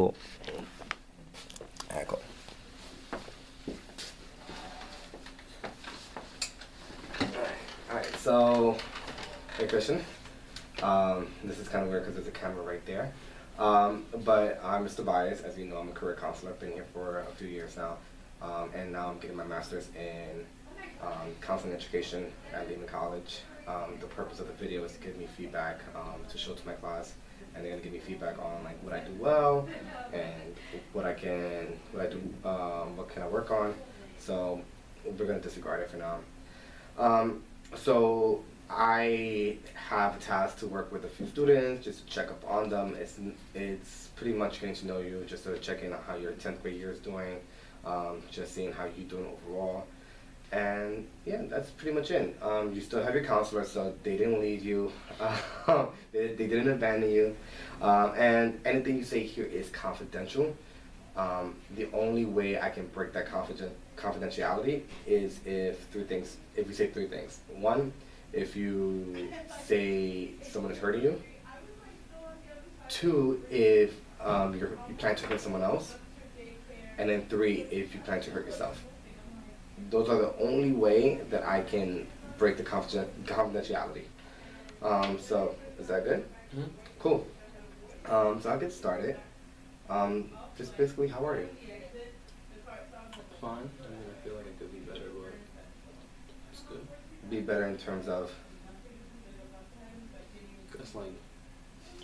Cool. All right, cool. All right. So, hey, Christian. This is kind of weird because there's a camera right there. But I'm Mr. Bias. As you know, I'm a career counselor. I've been here for a few years now. And now I'm getting my master's in counseling education at Lehman College. The purpose of the video is to give me feedback to show to my class, and they're gonna give me feedback on like what I do well and what can I work on. So we're gonna disregard it for now. So I have a task to work with a few students just to check up on them. It's pretty much getting to know you, just to check in on how your 10th grade year is doing, just seeing how you're doing overall. And yeah, that's pretty much it. You still have your counselor, so they didn't leave you. They didn't abandon you. And anything you say here is confidential. The only way I can break that confidentiality is if you say three things. One, if you say someone is hurting you. Two, if you plan to hurt someone else. And then three, if you plan to hurt yourself. Those are the only way that I can break the confidentiality. So, is that good? Mm-hmm. Cool. So I'll get started. Just basically, how are you? Fine. I mean, I feel like I could be better, but it's good. Be better in terms of? It's like,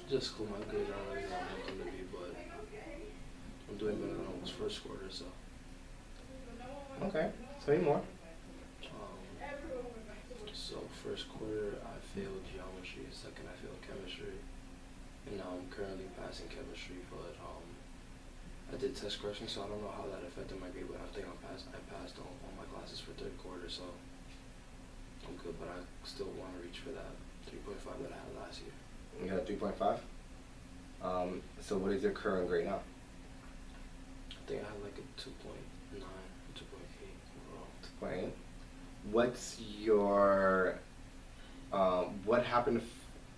just school, my grades aren't really what I want them to be, but I'm doing better than I was first quarter, so. Okay. Tell me more. So first quarter, I failed geometry. Second, I failed chemistry. And now I'm currently passing chemistry, but I did test correction, so I don't know how that affected my grade, but I think I passed on all my classes for third quarter, so I'm good, but I still want to reach for that 3.5 that I had last year. You had a 3.5? So what is your current grade now? I think I had like a 2.9, 2.8 overall. 2.8. What's your, what happened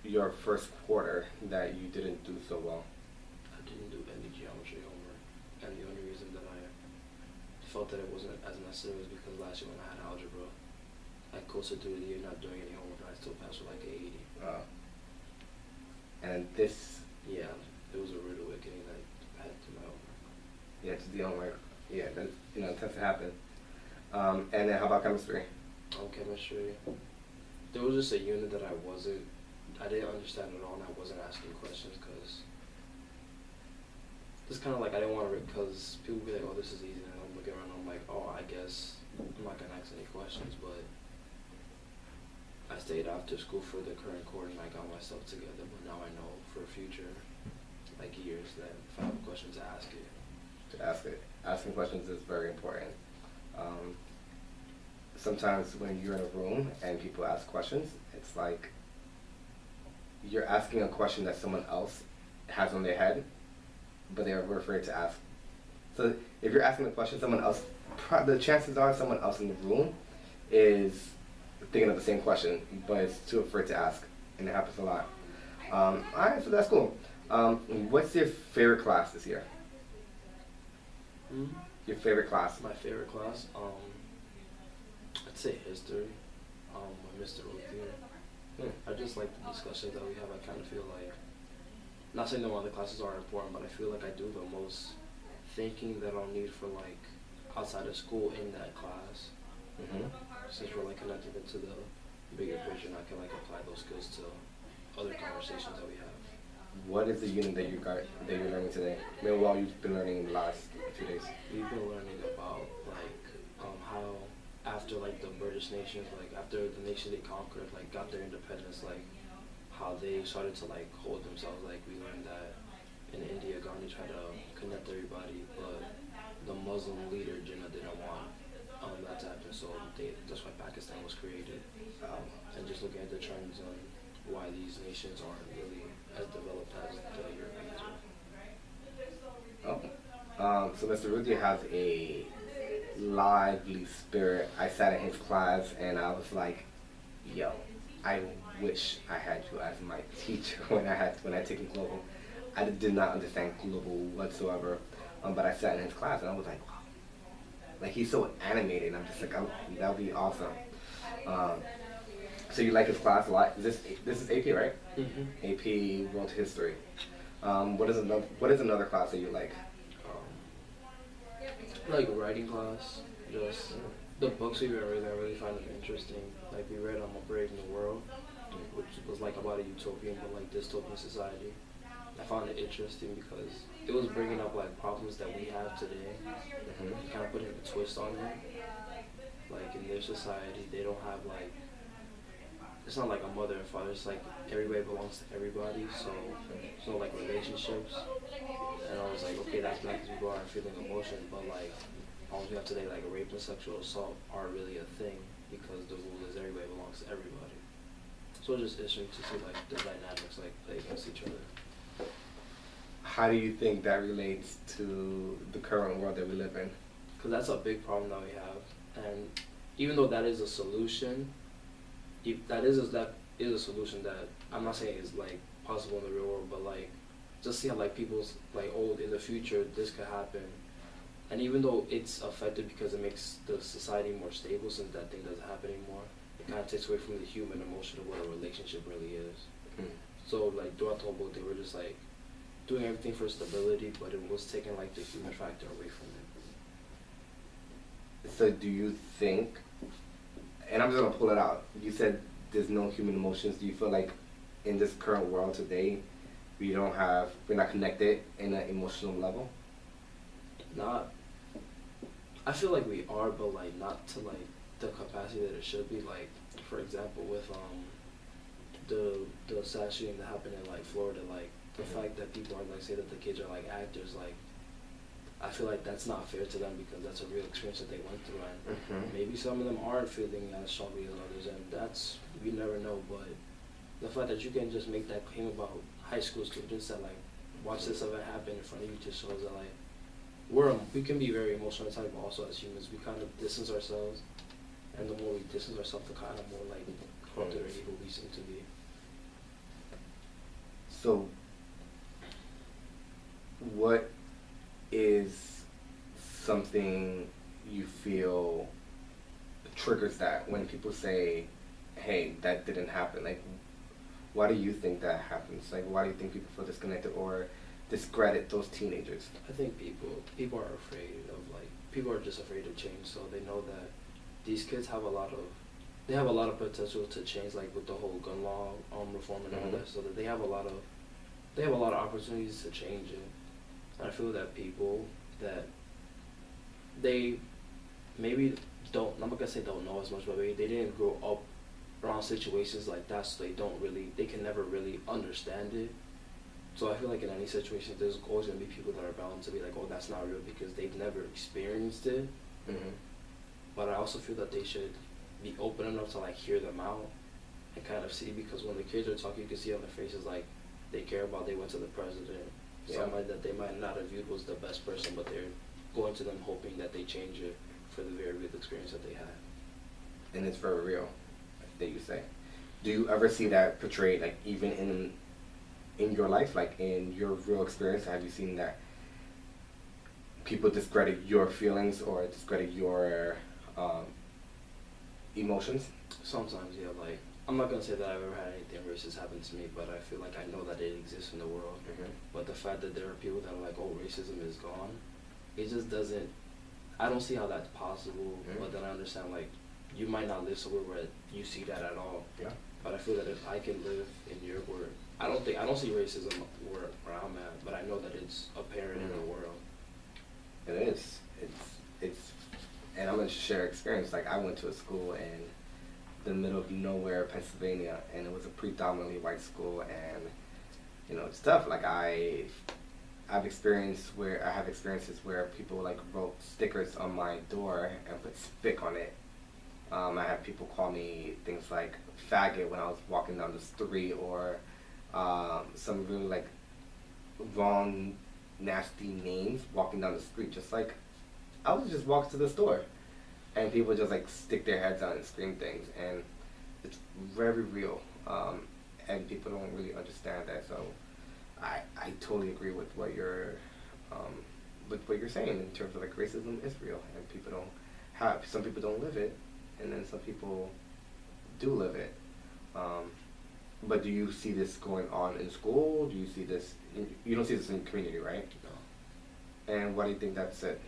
your first quarter that you didn't do so well? I didn't do any geometry homework, and the only reason that I felt that it wasn't as necessary was because last year when I had algebra, I coasted through the year not doing any homework, and I still passed with like an 80. And this? Yeah, it was a rude awakening that I had to my homework. Yeah, to the homework. Yeah, that tends to happen. And then how about chemistry? Chemistry, there was just a unit that I didn't understand at all, and I wasn't asking questions because it's kind of like I didn't want to, because people would be like, oh, this is easy, and I'm looking around, and I'm like, oh, I guess I'm not going to ask any questions, but I stayed after school for the current quarter, and I got myself together, but now I know for future, like years, that if I have a question to ask it. To ask it. Asking questions is very important. Sometimes when you're in a room and people ask questions, it's like you're asking a question that someone else has on their head, but they're afraid to ask. So if you're asking a question, the chances are someone else in the room is thinking of the same question, but is too afraid to ask, and it happens a lot. Alright, so that's cool. What's your favorite class this year? Your favorite class? My favorite class? I'd say history, with Mr. Rothier. I just like the discussions that we have. I kind of feel like, not saying that other classes are important, but I feel like I do the most thinking that I'll need for like outside of school in that class. Since we're like connected into the bigger picture, and I can like apply those skills to other conversations that we have. What is the unit that you're learning today? Meanwhile, you've been learning in the last 2 days. We've been learning about like how after like the British nations, like after the nation they conquered, like got their independence, like how they started to like hold themselves. Like we learned that in India, Gandhi tried to connect everybody, but the Muslim leader Jinnah didn't want that to happen. So that's why Pakistan was created. And just looking at the trends on why these nations aren't really as developed as the Europeans are. So Mr. Rudy has a lively spirit. I sat in his class and I was like, yo, I wish I had you as my teacher when I taken global. I did not understand global whatsoever. But I sat in his class and I was like, wow, like he's so animated. And I'm just like, that would be awesome. Um, so you like his class a lot? This is AP, right? Mm-hmm. AP World History. What is another class that you like? Like writing class, just the books we read, I really find them interesting. Like we read A Brave New World, which was like about a utopian but like dystopian society. I found it interesting because it was bringing up like problems that we have today, Mm-hmm. kind of putting a twist on it. Like in their society, they don't have like, it's not like a mother and father. It's like everybody belongs to everybody. So like relationships. And I was like, okay, that's not because people aren't feeling emotion, but like all we have today, like rape and sexual assault, are really a thing because the rule is everybody belongs to everybody. So it's just interesting to see like the dynamics like play against each other. How do you think that relates to the current world that we live in? Because that's a big problem that we have, and even though that is a solution, that is a solution that I'm not saying is like possible in the real world, but like just see how like people's like in the future this could happen, and even though it's affected because it makes the society more stable since that thing doesn't happen anymore, it kind of takes away from the human emotion of what a relationship really is. Mm. So like throughout the whole book, they were just like doing everything for stability, but it was taking like the human factor away from it. So do you think, and I'm just gonna pull it out, you said there's no human emotions. Do you feel like in this current world today, we're not connected in an emotional level? Not, I feel like we are, but like not to like the capacity that it should be. Like for example, with the sad shooting that happened in like Florida, like the fact that people are like say that the kids are like actors, like I feel like that's not fair to them because that's a real experience that they went through, and maybe some of them aren't feeling as strongly as others, and that's, we never know. But the fact that you can just make that claim about high school students that like watch this event happen in front of you just shows that like we can be very emotional at times, but also as humans we kind of distance ourselves, and the more we distance ourselves, the kind of more like corrupted or evil we seem to be. So what is something you feel triggers that when people say, hey, that didn't happen? Like, why do you think that happens? Like, why do you think people feel disconnected or discredit those teenagers? I think people are afraid of like, people are just afraid of change, so they know that these kids have a lot of potential to change, like with the whole gun law reform and all that, so that they have a lot of opportunities to change it. And I feel that people that they maybe don't, I'm not gonna say don't know as much, but maybe they didn't grow up around situations like that, so they can never really understand it. So I feel like in any situation, there's always gonna be people that are bound to be like, oh, that's not real because they've never experienced it. Mm-hmm. But I also feel that they should be open enough to like hear them out and kind of see, because when the kids are talking, you can see on their faces like they care about, they went to the president, somebody that they might not have viewed was the best person, but they're going to them hoping that they change it for the very real experience that they had. And it's very real, that you say. Do you ever see that portrayed, like even in your life, like in your real experience? Have you seen that people discredit your feelings or discredit your emotions? Sometimes, yeah. Like, I'm not gonna say that I've ever had anything racist happen to me, but I feel like I know that it exists in the world. But the fact that there are people that are like, oh, racism is gone, it just doesn't, I don't see how that's possible. But then I understand, like, you might not live somewhere where you see that at all. Yeah. But I feel that if I can live in Europe where I don't see racism where I'm at, but I know that it's apparent in the world. It is. It's, and I'm gonna share experience. Like, I went to a school in the middle of nowhere, Pennsylvania, and it was a predominantly white school, and you know, it's tough. Like, I have experiences where people like wrote stickers on my door and put spick on it. I had people call me things like faggot when I was walking down the street, or some really like wrong, nasty names walking down the street. Just like I was just walking to the store, and people just like stick their heads out and scream things, and it's very real. And people don't really understand that. So I totally agree um, with what you're saying in terms of like racism is real, and some people don't live it, and then some people do live it. Um, but do you see this going on in school? Do you see this? You don't see this in the community, right? No. And why do you think that's it?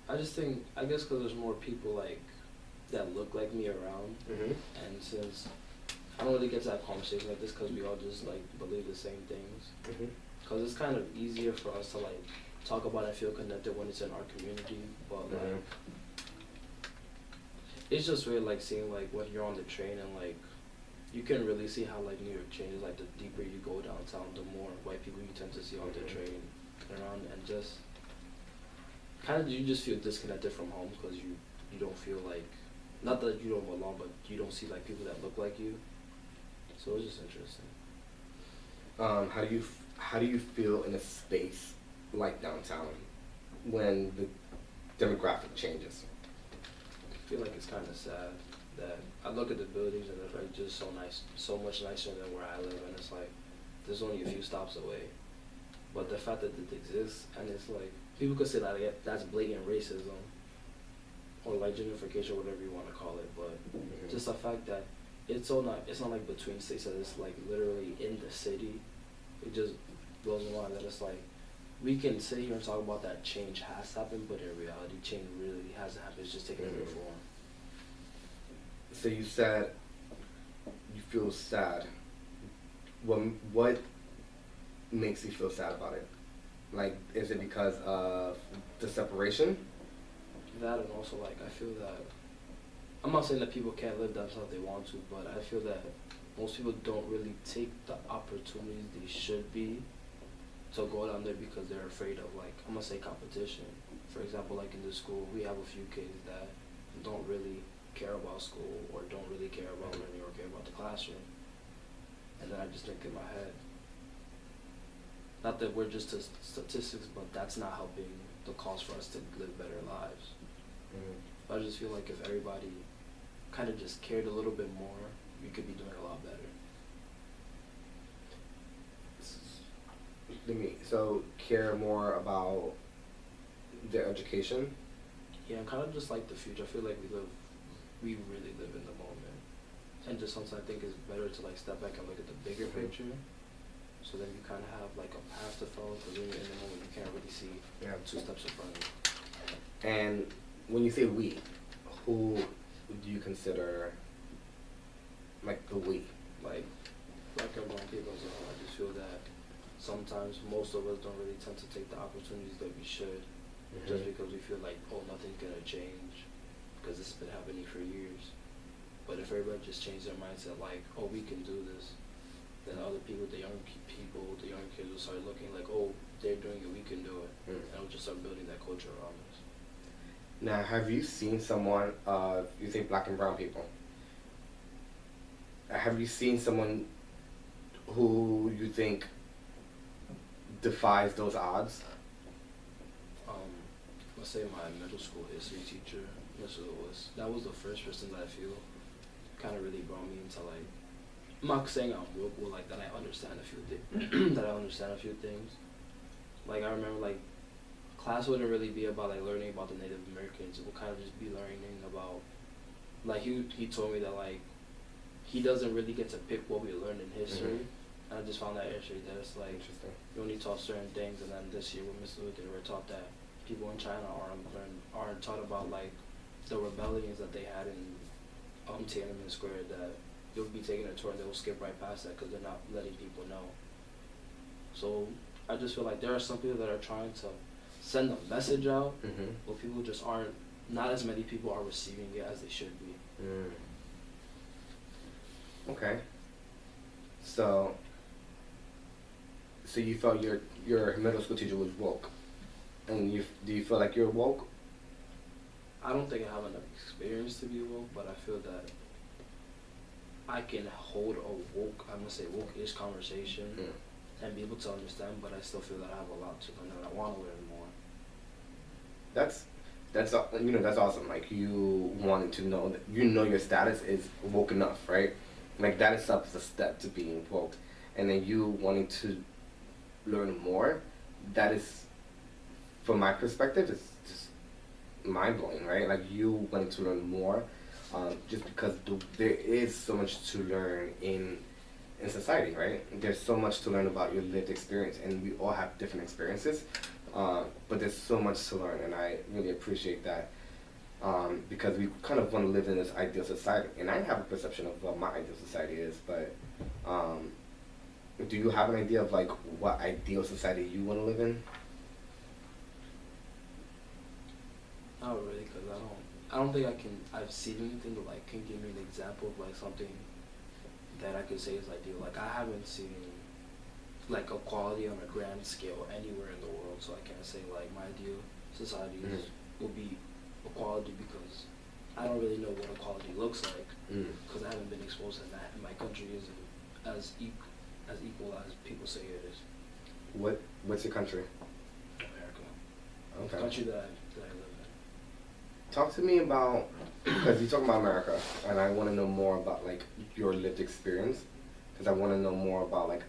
I just think, I guess, because there's more people like that look like me around, Mm-hmm. and since I don't really get to have conversations like this, because we all just like believe the same things. Mm-hmm. Because it's kind of easier for us to like talk about and feel connected when it's in our community, but like Mm-hmm. it's just weird like seeing like when you're on the train and like you can really see how like New York changes. Like the deeper you go downtown, the more white people you tend to see on the Mhm. train and around, and just kind of you just feel disconnected from home because you don't feel like, not that you don't belong, but you don't see like people that look like you. So it's just interesting. How do you feel in a space like downtown when the demographic changes? I feel like it's kind of sad that I look at the buildings and they're like just so nice, so much nicer than where I live, and it's like there's only a few stops away. But the fact that it exists, and it's like people could say that like, that's blatant racism or like gentrification, whatever you want to call it, but Mhm. just the fact that it's not like between states, that it's like literally in the city. It just blows my mind that it's like we can sit here and talk about that change has happened, but in reality, change really hasn't happened. It's just taking a new Mhm. form. So you said you feel sad. What makes you feel sad about it? Like, is it because of the separation? That, and also like I feel that I'm not saying that people can't live themselves if they want to, but I feel that most people don't really take the opportunities they should be to go down there because they're afraid of, like, I'm gonna say competition. For example, like in the school, we have a few kids that don't really care about school or don't really care about learning or care about the classroom. And then I just think in my head, not that we're just statistics, but that's not helping the cause for us to live better lives. I just feel like if everybody kind of just cared a little bit more, we could be doing a lot better. So care more about their education. Yeah, and kind of just like the future. I feel like we really live in the moment, and just sometimes I think it's better to like step back and look at the bigger Mhm. picture. So then you kind of have like a path to follow, because when you're in the moment, you can't really see Yeah. 2 steps in front of you. And when you say we, who do you consider like the we? Like black and brown people as a whole, I just feel that sometimes most of us don't really tend to take the opportunities that we should, just because we feel like, oh, nothing's gonna change, because this has been happening for years. But if everybody just changed their mindset, like, oh, we can do this, then other people, the young people, the young kids will start looking like, oh, they're doing it, we can do it, Mm. and we'll just start building that culture around us. Now, have you seen someone, you say black and brown people, have you seen someone who you think defies those odds? Let's say my middle school history teacher, Mr. Lewis, that was the first person that I feel kind of really brought me into like, I'm not saying I'm woke, but like that I understand a few things, that I understand a few things. Like I remember like class wouldn't really be about like learning about the Native Americans. It would kind of just be learning about, like he told me that like he doesn't really get to pick what we learn in history. Mhm. And I just found that interesting, that it's like Interesting. you only taught certain things, and then this year with Mr. Luther, we're taught that people in China aren't taught about like the rebellions that they had in Tiananmen Square, that you'll be taking a tour and they'll skip right past that because they're not letting people know. So I just feel like there are some people that are trying to send a message out, Mm-hmm. but people just aren't, not as many people are receiving it as they should be. Mm. Okay. So you felt your middle school teacher was woke, and do you feel like you're woke? I don't think I have enough experience to be woke, but I feel that I can hold a woke, I'm gonna say woke-ish conversation and be able to understand, but I still feel that I have a lot to learn and I want to learn more. That's that's awesome. Like you wanting to know that your status is woke enough, right? Like that itself is a step to being woke. and then you wanting to learn more, that is, from my perspective, it's just mind blowing, right? Like you wanting to learn more, just because there is so much to learn in society, right? There's so much to learn about your lived experience, and we all have different experiences, but there's so much to learn, and I really appreciate that. Because we kind of want to live in this ideal society, and I have a perception of what my ideal society is, but do you have an idea of like what ideal society you want to live in? Not really, cause I don't think I've seen anything that like can give me an example of like something that I could say is ideal. Like I haven't seen like equality on a grand scale anywhere in the world, so I can't say like my ideal society will be equality, because I don't really know what equality looks like, because I haven't been exposed to that, and my country isn't as equal as people say it is. What's your country? America. Okay. The country that I live in. Talk to me about, because you talk about America, and I want to know more about like your lived experience, because I want to know more about like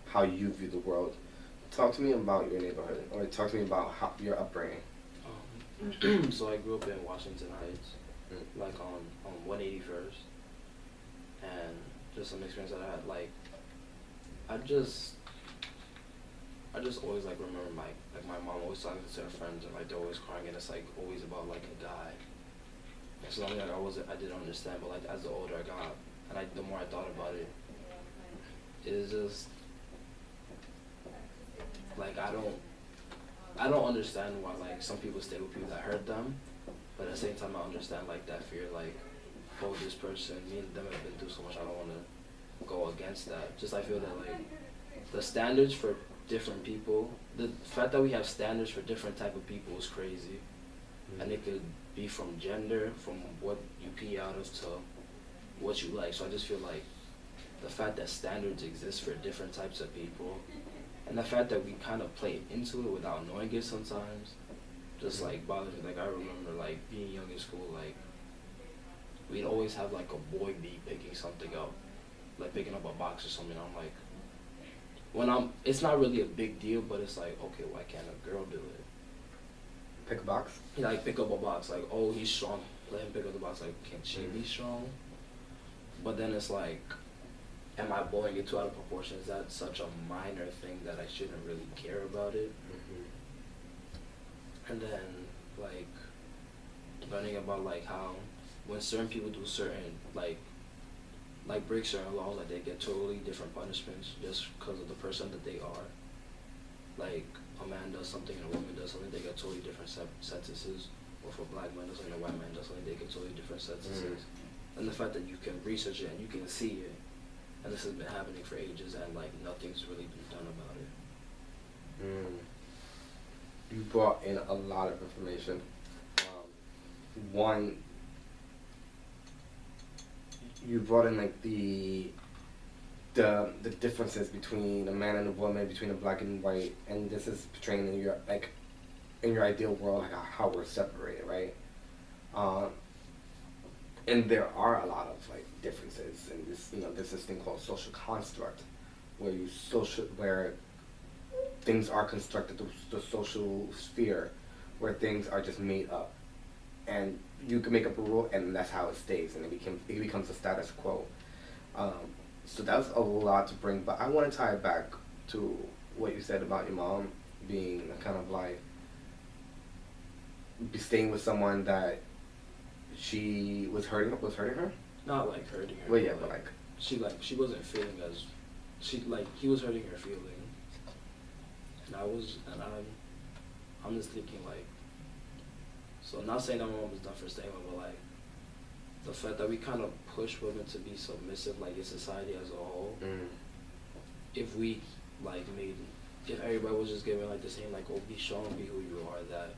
how you view the world. Talk to me about your neighborhood, or talk to me about your upbringing. So I grew up in Washington Heights, like on 181st, and just some experience that I had. Like I just always like remember my mom always talking to her friends, and like they're always crying, and it's like always about like a guy. And so like I didn't understand, but like as the older I got, and the more I thought about it, it's just like I don't understand why like some people stay with people that hurt them, but at the same time I understand like that fear, like, oh, this person, me and them have been through so much, I don't want to go against that. Just I feel that like the standards for different people, the fact that we have standards for different type of people is crazy, and it could be from gender, from what you pee out of, to what you like. So I just feel like the fact that standards exist for different types of people, and the fact that we kind of play into it without knowing it sometimes, just like bothers me. Like I remember like being young in school, like we'd always have like a boy be picking something up, like picking up a box or something. I'm like, it's not really a big deal, but it's like, okay, why can't a girl do it? Pick a box? Yeah, like pick up a box, like, oh, he's strong, let him pick up the box, like, can she be strong? But then it's like, am I blowing it too out of proportion? Is that such a minor thing that I shouldn't really care about it? And then, like, learning about, like, how when certain people do certain, like break certain laws, like, they get totally different punishments just because of the person that they are. Like, a man does something and a woman does something, they get totally different sentences. Or if a black man does something and a white man does something, they get totally different sentences. And the fact that you can research it and you can see it, and this has been happening for ages, and like nothing's really been done about it. You brought in a lot of information. One, you brought in like the differences between a man and a woman, between a black and white, and this is portraying in your ideal world, like how we're separated, right? And there are a lot of like differences, and there's this thing called social construct, where things are constructed, the social sphere, where things are just made up, and you can make up a rule, and that's how it stays, and it becomes a status quo. So that's a lot to bring, but I want to tie it back to what you said about your mom being kind of like staying with someone that she was hurting her. Not like hurting her. Well, yeah, but like she wasn't feeling as he was hurting her feelings, and I'm just thinking like, so I'm not saying that my mom was done for staying with, but like the fact that we kind of push women to be submissive, like in society as a whole. If we if everybody was just given like the same like, oh, be strong, be who you are, that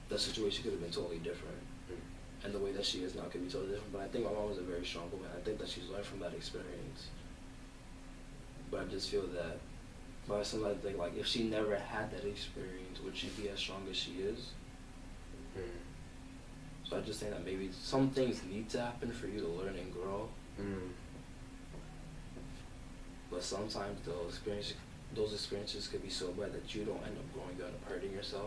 the situation could have been totally different. And the way that she is now could be totally different. But I think my mom was a very strong woman. I think that she's learned from that experience. But I just feel that, but somebody think like, if she never had that experience, would she be as strong as she is? So I just think that maybe some things need to happen for you to learn and grow. but sometimes those experiences could be so bad that you don't end up growing, you end up hurting yourself.